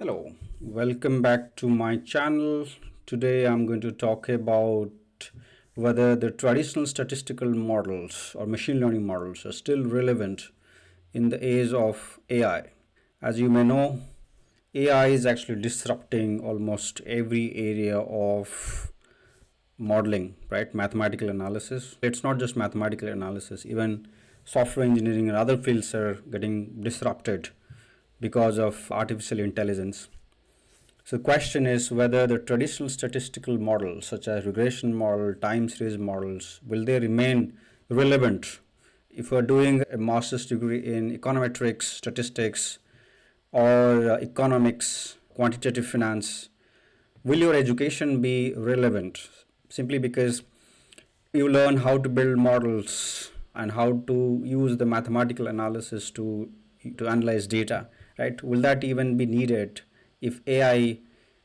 Hello, welcome back to my channel. Today I'm going to talk about whether the traditional statistical models or machine learning models are still relevant in the age of AI. As you may know, AI is actually disrupting almost every area of modeling, right? Mathematical analysis. It's not just mathematical analysis, even software engineering and other fields are getting disrupted because of artificial intelligence. So the question is whether the traditional statistical models such as regression model, time series models, will they remain relevant if we're doing a master's degree in econometrics, statistics, or economics, quantitative finance? Will your education be relevant simply because you learn how to build models and how to use the mathematical analysis to analyze data, right? Will that even be needed if AI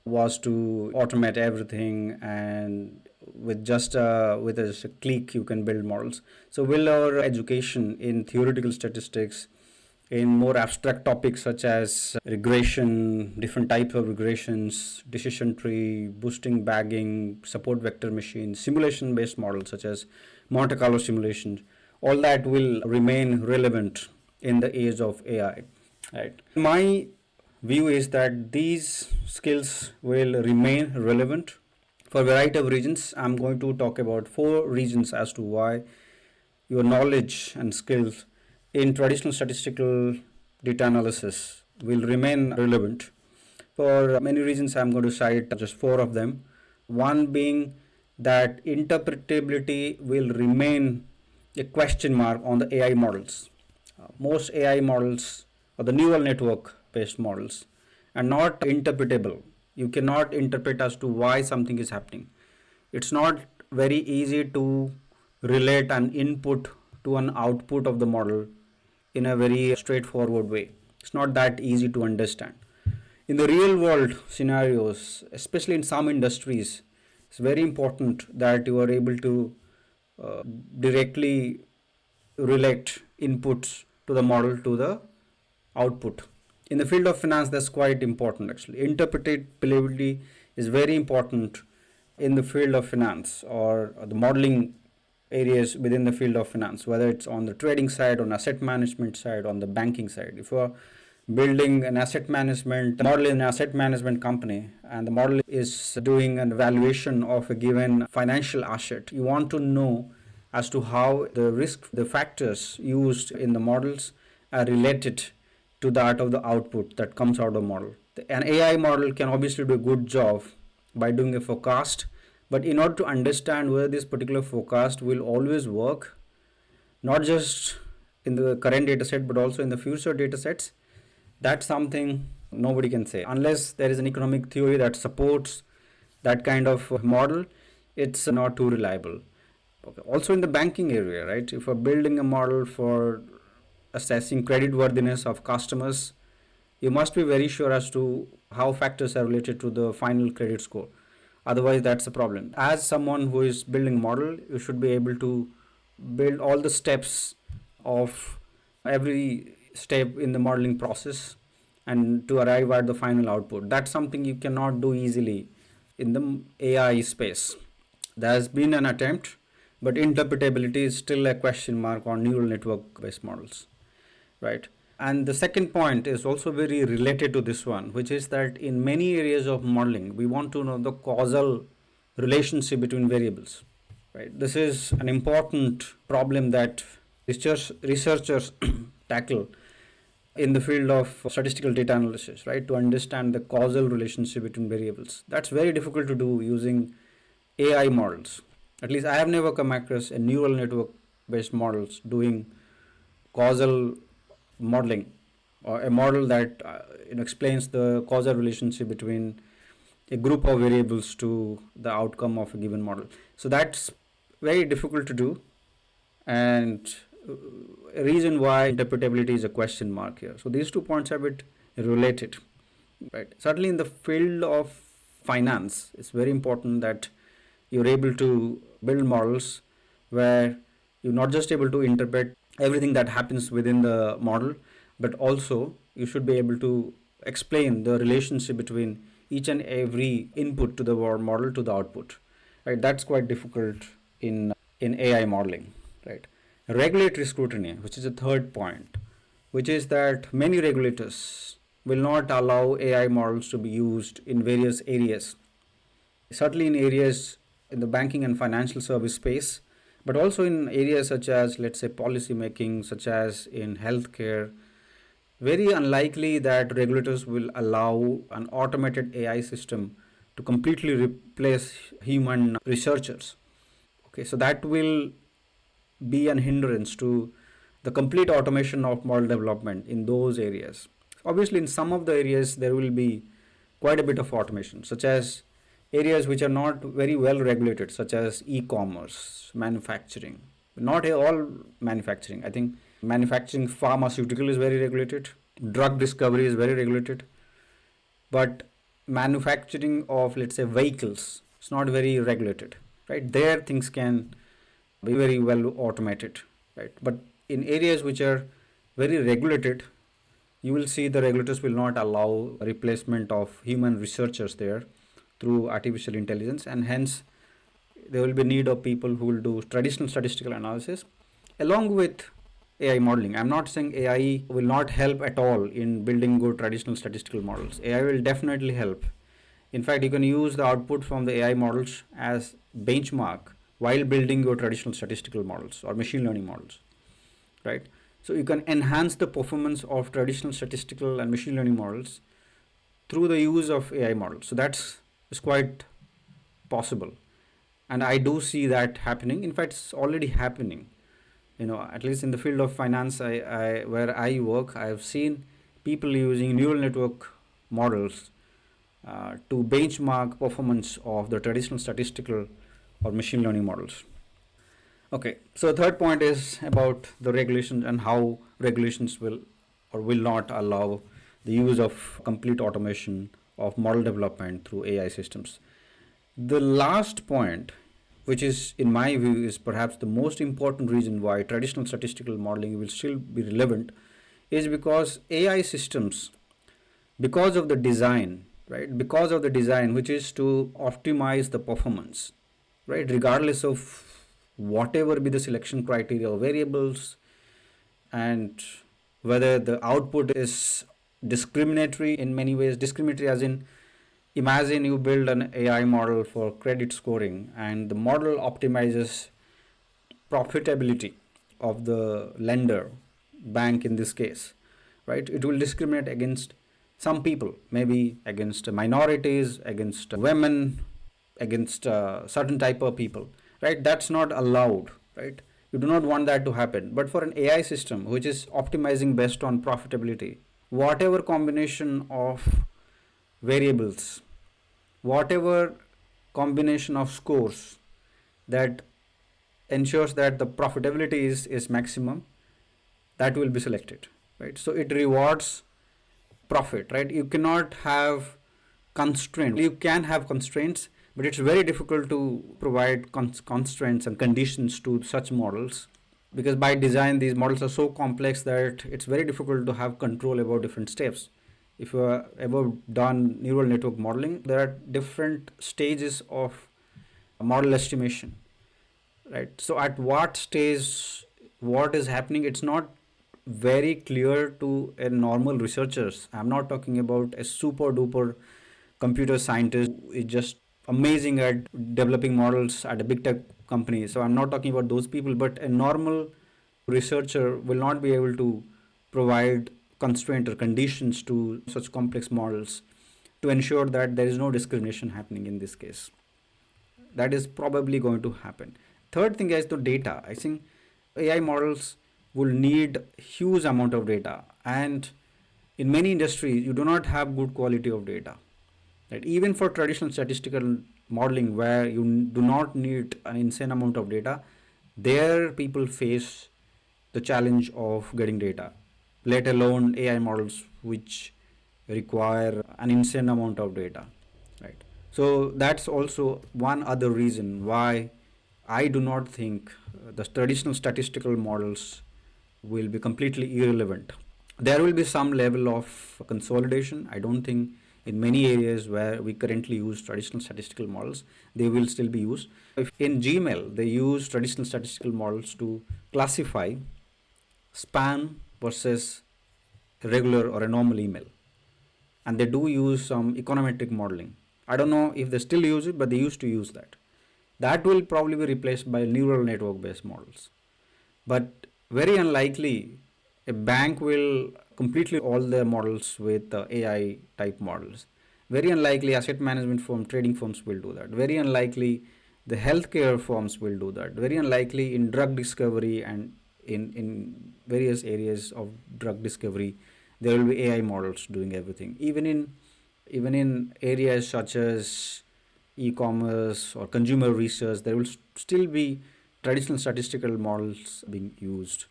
was to automate everything and with just a click you can build models? So will our education in theoretical statistics, in more abstract topics such as regression, different types of regressions, decision tree, boosting, bagging, support vector machines, simulation based models such as Monte Carlo simulations, all that will remain relevant in the age of AI, right? My view is that these skills will remain relevant for a variety of reasons. I'm going to talk about four reasons as to why your knowledge and skills in traditional statistical data analysis will remain relevant. For many reasons, I'm going to cite just four of them. One being that interpretability will remain a question mark on the AI models. Most AI models or the neural network based models are not interpretable. You cannot interpret as to why something is happening. It's not very easy to relate an input to an output of the model in a very straightforward way. It's not that easy to understand. In the real world scenarios, especially in some industries, it's very important that you are able to directly relate inputs to the model to the output. In the field of finance, that's quite important actually. Interpretability is very important in the field of finance or the modeling areas within the field of finance, whether it's on the trading side, on asset management side, on the banking side. If you're building an asset management model in an asset management company and the model is doing an evaluation of a given financial asset, you want to know as to how the risk, the factors used in the models are related to that of the output that comes out of the model. An AI model can obviously do a good job by doing a forecast, but in order to understand whether this particular forecast will always work, not just in the current data set but also in the future data sets, that's something nobody can say. Unless there is an economic theory that supports that kind of model, it's not too reliable. Okay. Also in the banking area, right? If we're building a model for assessing creditworthiness of customers, you must be very sure as to how factors are related to the final credit score. Otherwise, that's a problem. As someone who is building a model, you should be able to build all the steps of every step in the modeling process and to arrive at the final output. That's something you cannot do easily in the AI space. There has been an attempt, but interpretability is still a question mark on neural network based models, right? And the second point is also very related to this one, which is that in many areas of modeling, we want to know the causal relationship between variables, right? This is an important problem that researchers tackle in the field of statistical data analysis, right? To understand the causal relationship between variables. That's very difficult to do using AI models. At least I have never come across a neural network based models doing causal modeling or a model that explains the causal relationship between a group of variables to the outcome of a given model. So that's very difficult to do, and a reason why interpretability is a question mark here. So these 2 points are a bit related, right? Certainly in the field of finance, it's very important that you're able to build models where you're not just able to interpret everything that happens within the model, but also you should be able to explain the relationship between each and every input to the model to the output. Right, that's quite difficult in AI modeling. Right, regulatory scrutiny, which is the third point, which is that many regulators will not allow AI models to be used in various areas, certainly in areas in the banking and financial service space, but also in areas such as, let's say, policy making, such as in healthcare. Very unlikely that regulators will allow an automated AI system to completely replace human researchers. Okay, so that will be an hindrance to the complete automation of model development in those areas. Obviously, in some of the areas, there will be quite a bit of automation, such as areas which are not very well regulated, such as e commerce, manufacturing. Not all manufacturing. I think manufacturing pharmaceutical is very regulated, drug discovery is very regulated, but manufacturing of, let's say, vehicles, it's not very regulated. Right, there things can be very well automated. Right, but in areas which are very regulated, you will see the regulators will not allow replacement of human researchers there through artificial intelligence, and hence there will be need of people who will do traditional statistical analysis along with AI modeling. I'm not saying AI will not help at all in building good traditional statistical models. AI will definitely help. In fact, you can use the output from the AI models as benchmark while building your traditional statistical models or machine learning models, right? So you can enhance the performance of traditional statistical and machine learning models through the use of AI models. So that's is quite possible, and I do see that happening. In fact, it's already happening. At least in the field of finance, where I work, I have seen people using neural network models to benchmark performance of the traditional statistical or machine learning models. Okay, so the third point is about the regulations and how regulations will or will not allow the use of complete automation of model development through AI systems. The last point, which is in my view is perhaps the most important reason why traditional statistical modeling will still be relevant, is because AI systems, because of the design, right, because of the design which is to optimize the performance, right, regardless of whatever be the selection criteria or variables, and whether the output is discriminatory in many ways. Discriminatory as in, imagine you build an AI model for credit scoring and the model optimizes profitability of the lender, bank in this case, right? It will discriminate against some people, maybe against minorities, against women, against certain type of people, right? That's not allowed, right? You do not want that to happen. But for an AI system which is optimizing based on profitability, whatever combination of variables, whatever combination of scores that ensures that the profitability is maximum, that will be selected, right? So it rewards profit, right? You cannot have constraints. You can have constraints, but it's very difficult to provide constraints and conditions to such models, because by design these models are so complex that it's very difficult to have control about different steps. If you have ever done neural network modeling, there are different stages of model estimation, right? So at what stage what is happening, it's not very clear to a normal researchers. I'm not talking about a super duper computer scientist who is just amazing at developing models at a big tech company. So I'm not talking about those people, but a normal researcher will not be able to provide constraint or conditions to such complex models to ensure that there is no discrimination happening in this case. That is probably going to happen. Third thing is the data. I think AI models will need huge amount of data, and in many industries you do not have good quality of data, right? Even for traditional statistical modeling where you do not need an insane amount of data, there people face the challenge of getting data, let alone AI models which require an insane amount of data, right? So that's also one other reason why I do not think the traditional statistical models will be completely irrelevant There will be some level of consolidation. I don't think in many areas where we currently use traditional statistical models, they will still be used. If in Gmail, they use traditional statistical models to classify spam versus regular or a normal email. And they do use some econometric modeling. I don't know if they still use it, but they used to use that. That will probably be replaced by neural network based models. But very unlikely a bank will completely all their models with AI type models. Very unlikely asset management firm, trading firms will do that. Very unlikely the healthcare firms will do that. Very unlikely in drug discovery and in various areas of drug discovery, there will be AI models doing everything. Even in areas such as e-commerce or consumer research, there will still be traditional statistical models being used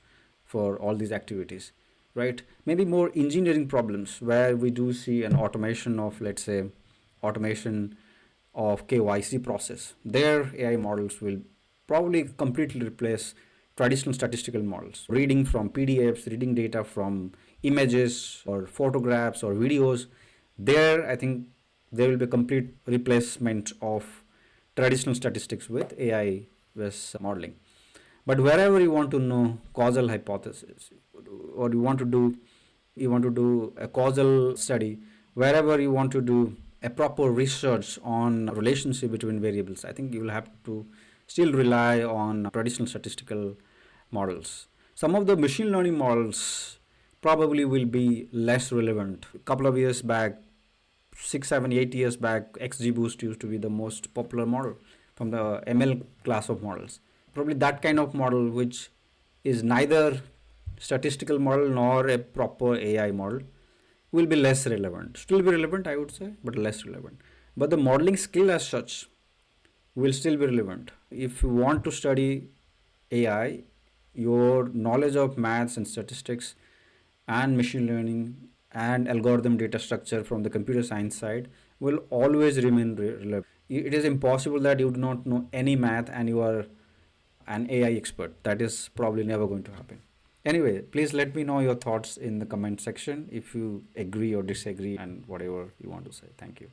for all these activities, right? Maybe more engineering problems where we do see an automation of, let's say, automation of KYC process. Their AI models will probably completely replace traditional statistical models. Reading from PDFs, reading data from images or photographs or videos, there I think there will be a complete replacement of traditional statistics with AI based modeling. But wherever you want to know causal hypothesis, or you want to do a causal study, wherever you want to do a proper research on relationship between variables, I think you will have to still rely on traditional statistical models. Some of the machine learning models probably will be less relevant. A couple of years back, 6, 7, 8 years back, XGBoost used to be the most popular model from the ML class of models. Probably that kind of model, which is neither statistical model nor a proper AI model, will be less relevant. Still be relevant, I would say, but less relevant. But the modeling skill as such will still be relevant. If you want to study AI, your knowledge of maths and statistics and machine learning and algorithm data structure from the computer science side will always remain relevant. It is impossible that you do not know any math and you are an AI expert. That is probably never going to happen. Anyway, please let me know your thoughts in the comment section if you agree or disagree and whatever you want to say. Thank you.